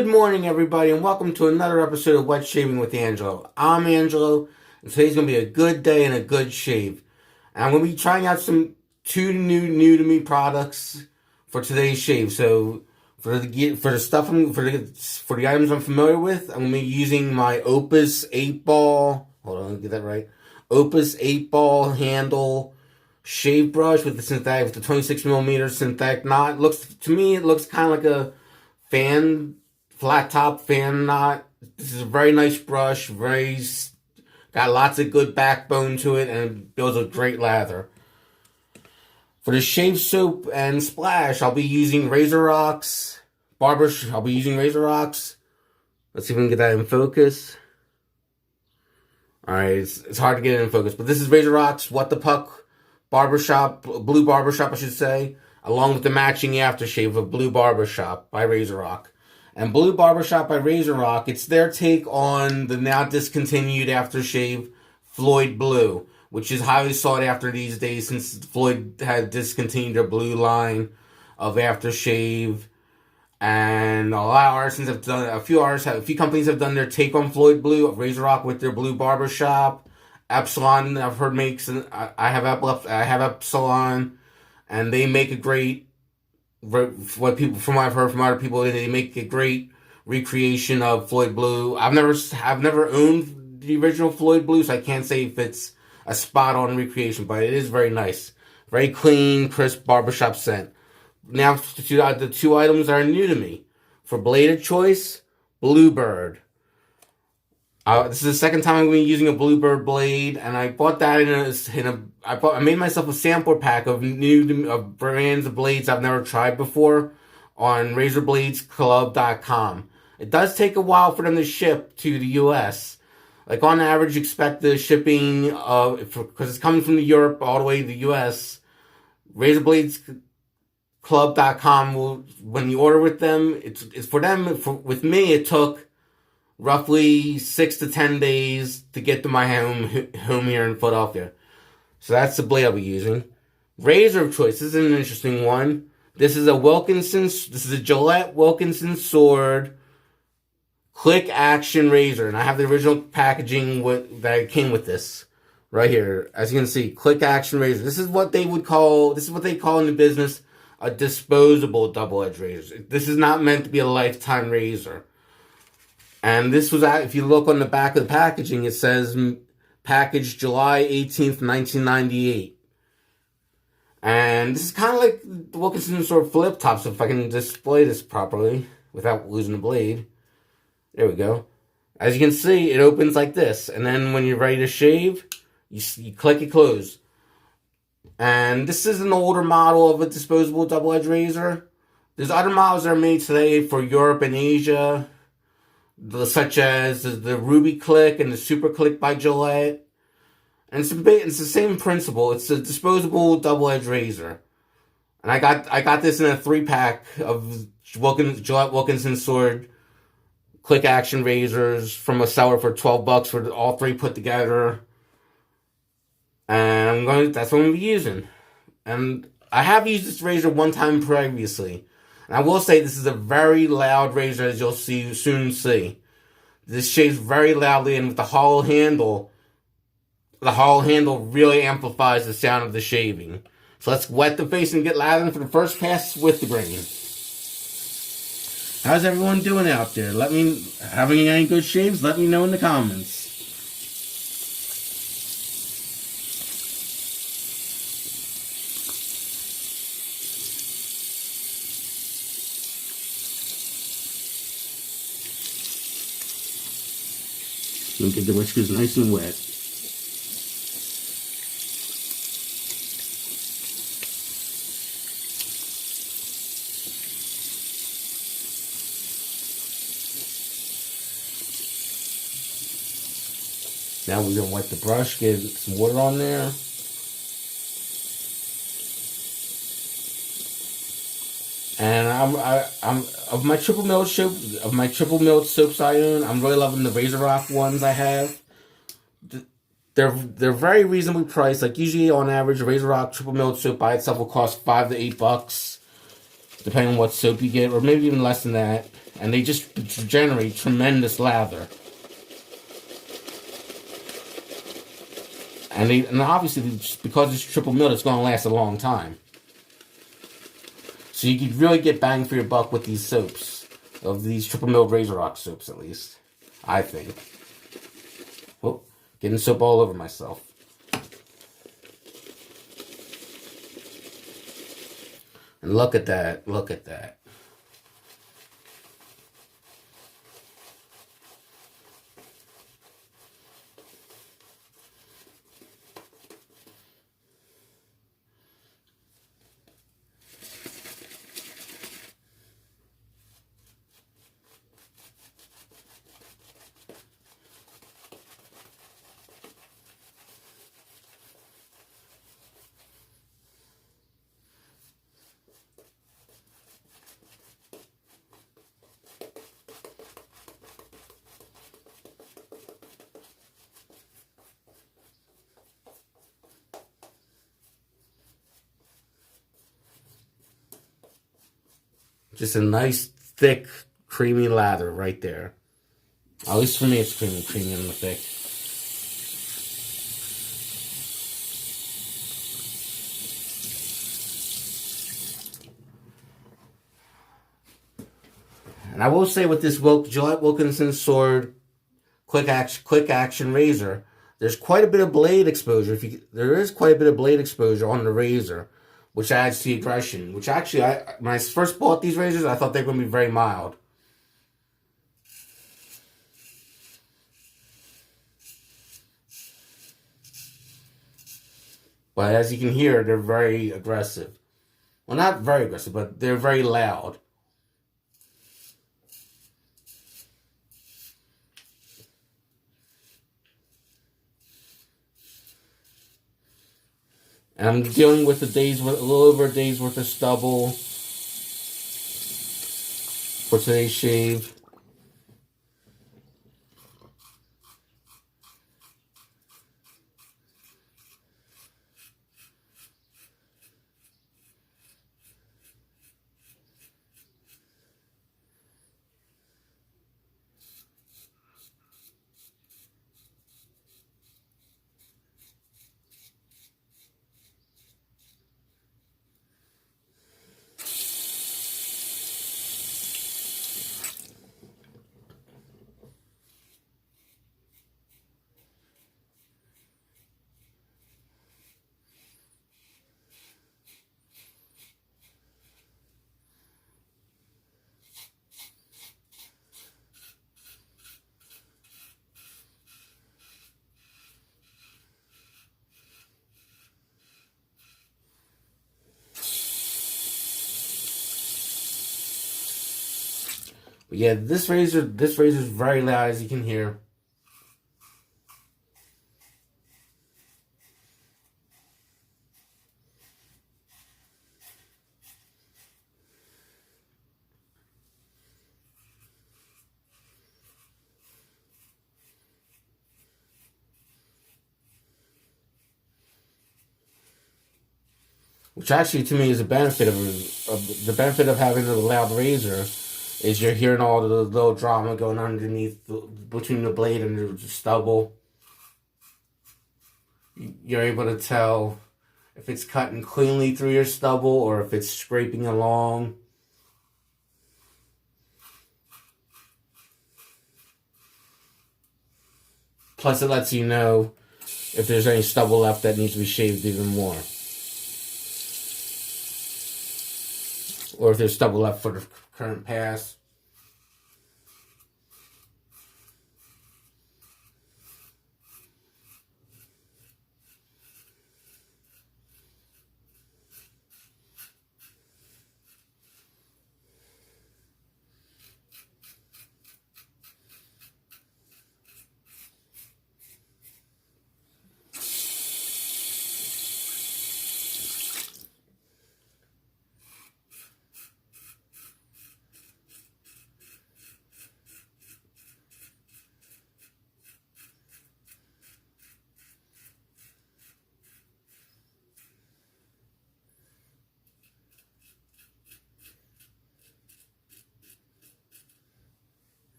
Good morning, everybody, and welcome to another episode of Wet Shaving with Angelo. I'm Angelo, and today's going to be a good day and a good shave. And I'm going to be trying out some two new to me products for today's shave. So for the items I'm familiar with, I'm going to be using my Opus 8-ball. Hold on, let me get that right. Opus 8-ball handle shave brush with the 26 millimeter synthetic knot. It looks kind of like a flat top fan knot. This is a very nice brush, got lots of good backbone to it, and builds a great lather. For the shave soap and splash, I'll be using Razor Rocks. Let's see if we can get that in focus. Alright, it's hard to get it in focus, but this is Razor Rocks What the Puck Blue Barbershop, I should say, along with the matching aftershave of Blue Barbershop by Razor Rock. And Blue Barbershop by Razor Rock, it's their take on the now discontinued aftershave Floyd Blue, which is highly sought after these days since Floyd had discontinued their blue line of aftershave. And a lot of artisans have done, a few companies have done their take on Floyd Blue of Razor Rock with their Blue Barbershop. Epsilon, I've heard makes, I have Epsilon, and they make a great, from what I've heard from other people, they make a great recreation of Floyd Blue. I've never owned the original Floyd Blue, so I can't say if it's a spot on recreation, but it is very nice, very clean, crisp barbershop scent. Now, the two items that are new to me. For blade of choice, Bluebird. This is the second time I'm going to be using a Bluebird blade, and I bought that I made myself a sampler pack of brands of blades I've never tried before on RazorBladesClub.com. It does take a while for them to ship to the U.S. Like on average, expect the shipping because it's coming from Europe all the way to the U.S. RazorBladesClub.com when you order with them, it's for them. With me, it took roughly 6 to 10 days to get to my home here in Philadelphia. So that's the blade I'll be using. Razor of choice. This is an interesting one. This is a Gillette Wilkinson Sword Quick Action Razor. And I have the original packaging that came with this. Right here. As you can see, Quick Action Razor. This is what they call in the business a disposable double-edged razor. This is not meant to be a lifetime razor. And this was, if you look on the back of the packaging, it says packaged July 18th, 1998. And this is kind of like the Wilkinson sort of flip top, so if I can display this properly without losing the blade. There we go. As you can see, it opens like this. And then when you're ready to shave, you click it close. And this is an older model of a disposable double-edged razor. There's other models that are made today for Europe and Asia, such as the Ruby Click and the Super Click by Gillette. And it's the same principle. It's a disposable double-edged razor. And I got this in a 3-pack of Gillette Wilkinson Sword Quick Action razors from a seller for $12 for all three put together. And that's what I'm going to be using. And I have used this razor one time previously. And I will say this is a very loud razor, as you'll soon see. This shaves very loudly, and with the hollow handle really amplifies the sound of the shaving. So let's wet the face and get lathered for the first pass with the grain. How's everyone doing out there? Having any good shaves? Let me know in the comments. Don't get the whiskers nice and wet. Now we're gonna wet the brush, get some water on there. And I'm of my triple milled soaps I own, I'm really loving the Razor Rock ones I have. They're very reasonably priced. Like usually on average, a Razor Rock triple milled soap by itself will cost $5 to $8, depending on what soap you get, or maybe even less than that. and they just generate tremendous lather. And obviously, because it's triple milled, it's going to last a long time. So you can really get bang for your buck with these soaps, of these triple milled Razor Rock soaps, at least, I think. Oh, getting soap all over myself. And look at that, look at that. Just a nice, thick, creamy lather right there. At least for me, it's creamy and thick. And I will say with this Gillette Wilkinson Sword quick action razor, there's quite a bit of blade exposure. There is quite a bit of blade exposure on the razor, which adds to the aggression. Which actually, when I first bought these razors, I thought they were going to be very mild. But as you can hear, they're very aggressive. Well, not very aggressive, but they're very loud. And I'm dealing with a little over a day's worth of stubble for today's shave. But yeah, this razor is very loud, as you can hear. Which actually, to me, is a benefit of the benefit of having a loud razor, is you're hearing all the little drama going underneath between the blade and the stubble. You're able to tell if it's cutting cleanly through your stubble or if it's scraping along. Plus, it lets you know if there's any stubble left that needs to be shaved even more. Or if there's stubble left for the current pass.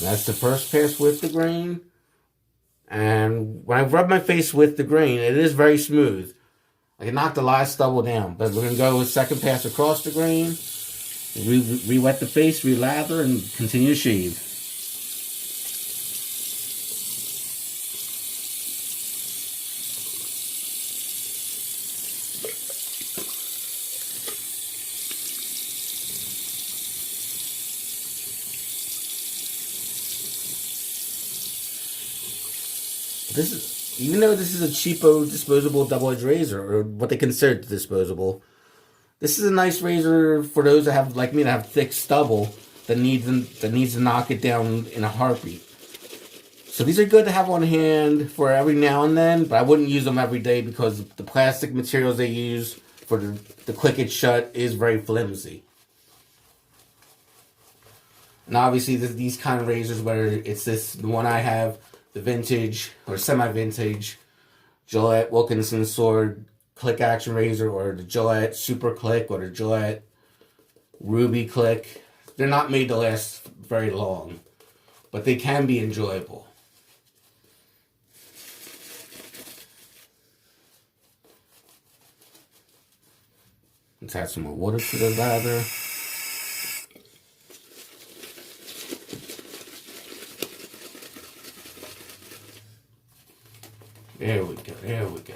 That's the first pass with the grain. And when I rub my face with the grain, it is very smooth. I can knock the last stubble down. But we're going to go with second pass across the grain. Re-wet the face, re-lather, and continue to shave. Even though this is a cheapo disposable double-edged razor, or what they consider disposable, this is a nice razor for those that have, like me, that have thick stubble that needs to knock it down in a heartbeat. So these are good to have on hand for every now and then, but I wouldn't use them every day because the plastic materials they use for the click it shut is very flimsy. And obviously these kind of razors, whether it's the one I have, the vintage or semi-vintage Gillette Wilkinson Sword Click Action Razor, or the Gillette Super Click, or the Gillette Ruby Click, they're not made to last very long, but they can be enjoyable. Let's add some more water to the lather. There we go, there we go.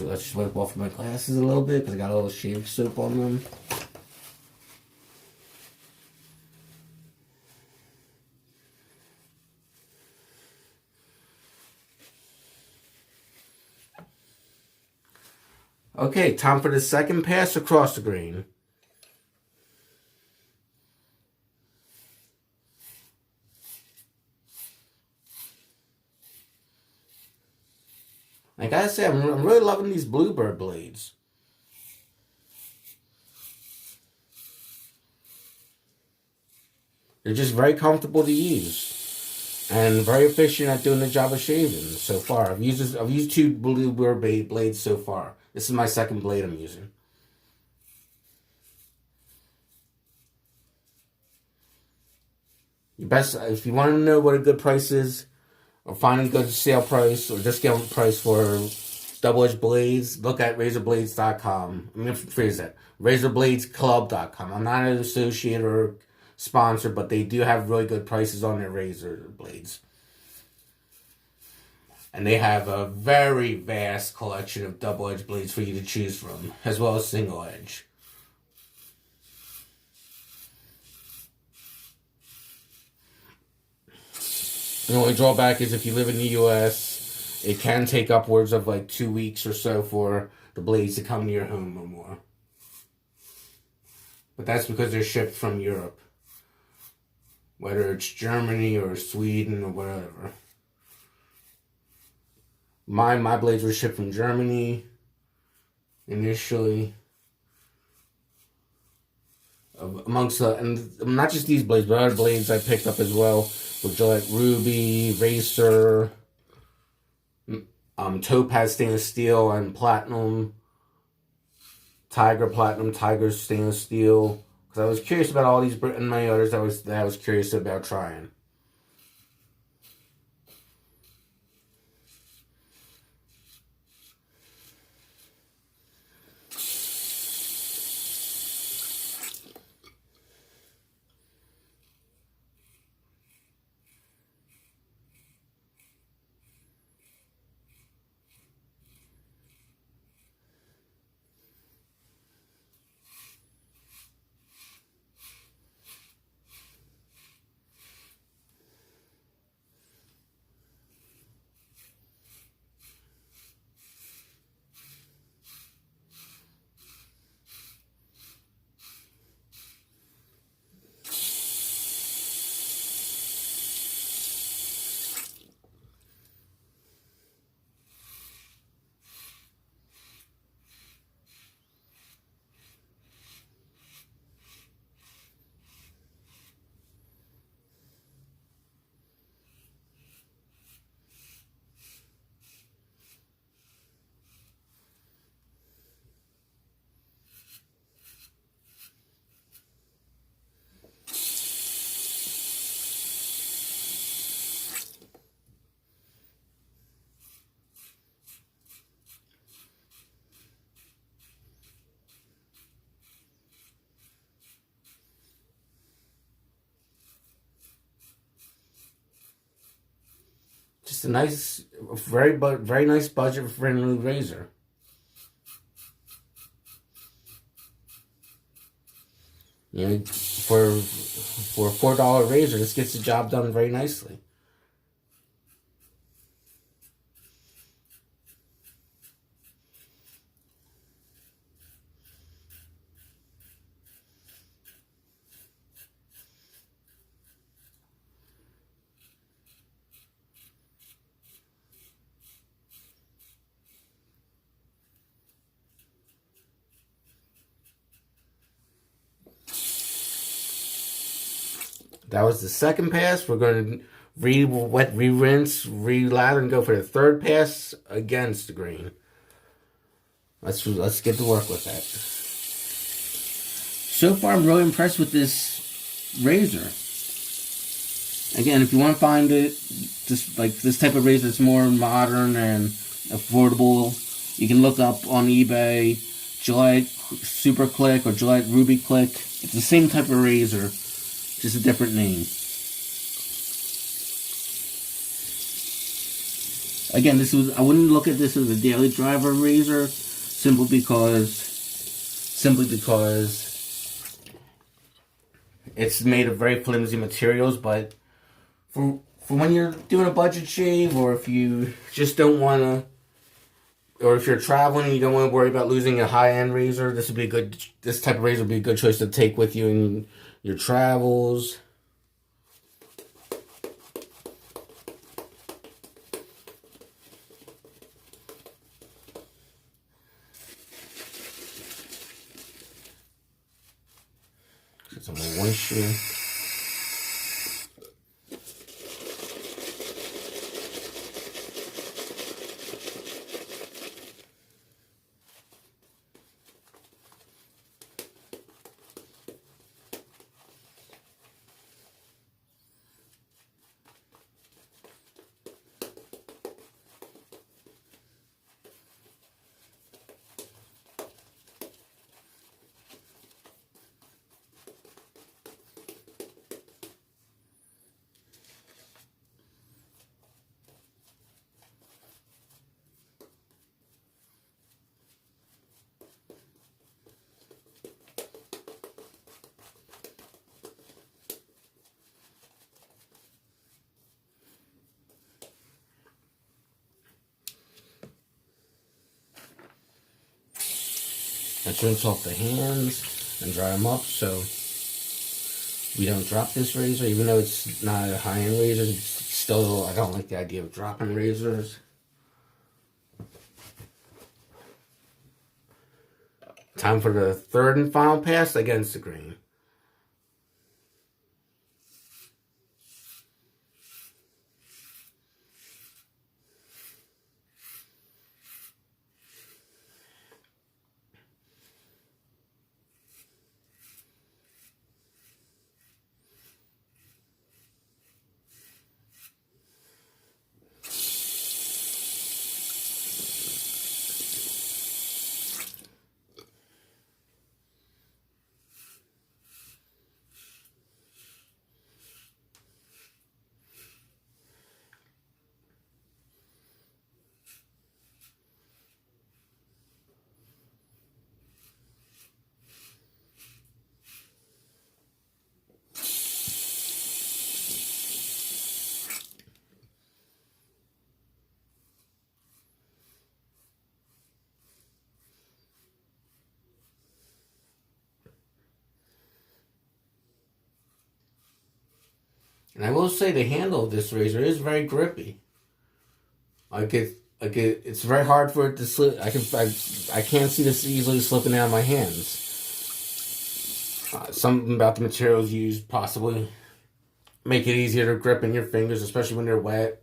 Let's just wipe off my glasses a little bit because I got a little shaving soap on them. Okay, time for the second pass across the grain. I gotta say, I'm really loving these Bluebird blades. They're just very comfortable to use and very efficient at doing the job of shaving so far. I've used two Bluebird blades so far. This is my second blade I'm using. If you want to know what a good price is, or find a good sale price or discount price for double-edged blades, look at razorblades.com. I'm going to phrase that. Razorbladesclub.com. I'm not an associate or sponsor, but they do have really good prices on their razor blades. And they have a very vast collection of double-edged blades for you to choose from, as well as single-edge. The only drawback is if you live in the U.S., it can take upwards of like 2 weeks or so for the blades to come to your home or more. But that's because they're shipped from Europe. Whether it's Germany or Sweden or wherever. My blades were shipped from Germany initially. Amongst and not just these blades, but other blades I picked up as well. With Gillette Ruby, Racer, Topaz stainless steel, and Platinum, Tiger stainless steel. Because I was curious about all these and many others that I was curious about trying. Just a nice, very nice budget friendly razor. You know, for a $4 razor, this gets the job done very nicely. That was the second pass. We're going to re-rinse, re-lather, and go for the third pass against the green. Let's get to work with that. So far, I'm really impressed with this razor. Again, if you want to find it, just like this type of razor that's more modern and affordable, you can look up on eBay Gillette Super Click or Gillette Ruby Click. It's the same type of razor, just a different name. Again, I wouldn't look at this as a daily driver razor, simply because it's made of very flimsy materials. But for when you're doing a budget shave, or if you just don't want to, or if you're traveling and you don't want to worry about losing a high-end razor, this type of razor would be a good choice to take with you in your travels. Get some more moisture. Let's rinse off the hands and dry them up so we don't drop this razor. Even though it's not a high-end razor, it's still, I don't like the idea of dropping razors. Time for the third and final pass against the green. And I will say the handle of this razor is very grippy. It's very hard for it to slip. I can't see this easily slipping out of my hands. Something about the materials used possibly make it easier to grip in your fingers, especially when they're wet.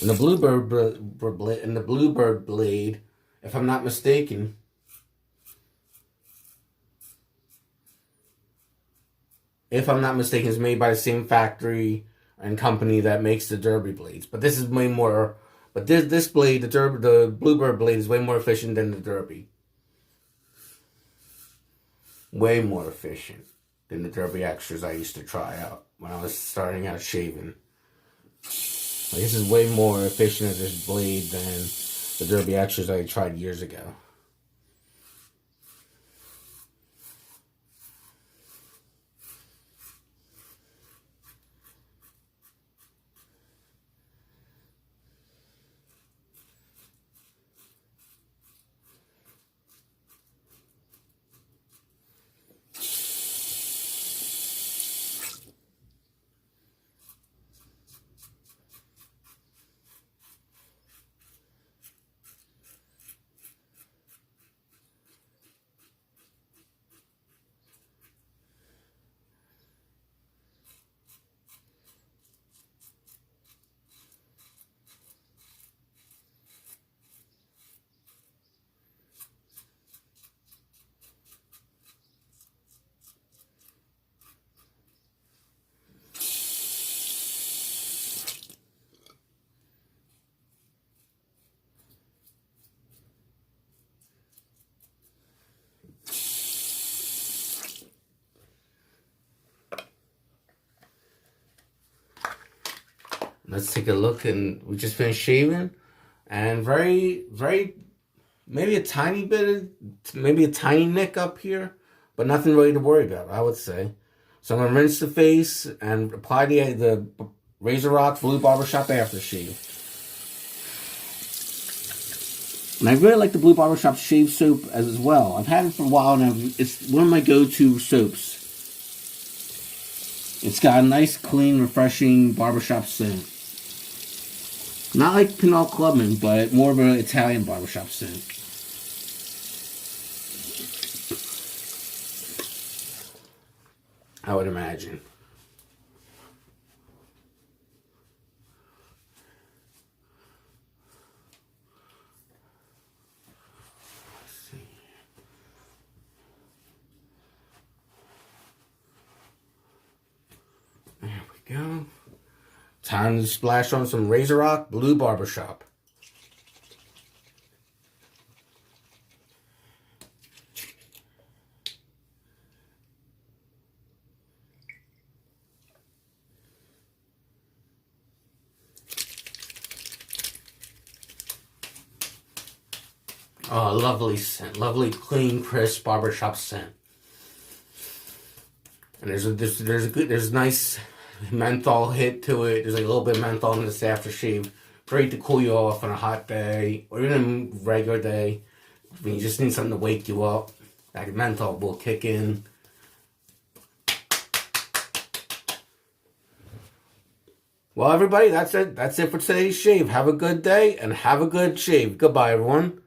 And the bluebird blade, if I'm not mistaken, is made by the same factory and company that makes the Derby blades. But this is way more. But this blade, the Bluebird blade, is way more efficient than the Derby. Way more efficient than the Derby Extras I used to try out when I was starting out shaving. Like, this is way more efficient as this blade than the Derby Extras I tried years ago. Let's take a look, and we just finished shaving, and maybe a tiny nick up here, but nothing really to worry about, I would say. So I'm gonna rinse the face and apply the Razor Rock Blue Barbershop aftershave. And I really like the Blue Barbershop shave soap as well. I've had it for a while now. It's one of my go-to soaps. It's got a nice, clean, refreshing barbershop scent. Not like Pinot Clubman, but more of an Italian barbershop scent. I would imagine. Let's see. There we go. Time to splash on some Razor Rock Blue Barbershop. Oh, lovely scent. Lovely, clean, crisp barbershop scent. And there's a nice menthol hit to it. There's like a little bit of menthol in this aftershave. Great to cool you off on a hot day or even a regular day. When you just need something to wake you up, that menthol will kick in. Well, everybody, that's it. That's it for today's shave. Have a good day and have a good shave. Goodbye, everyone.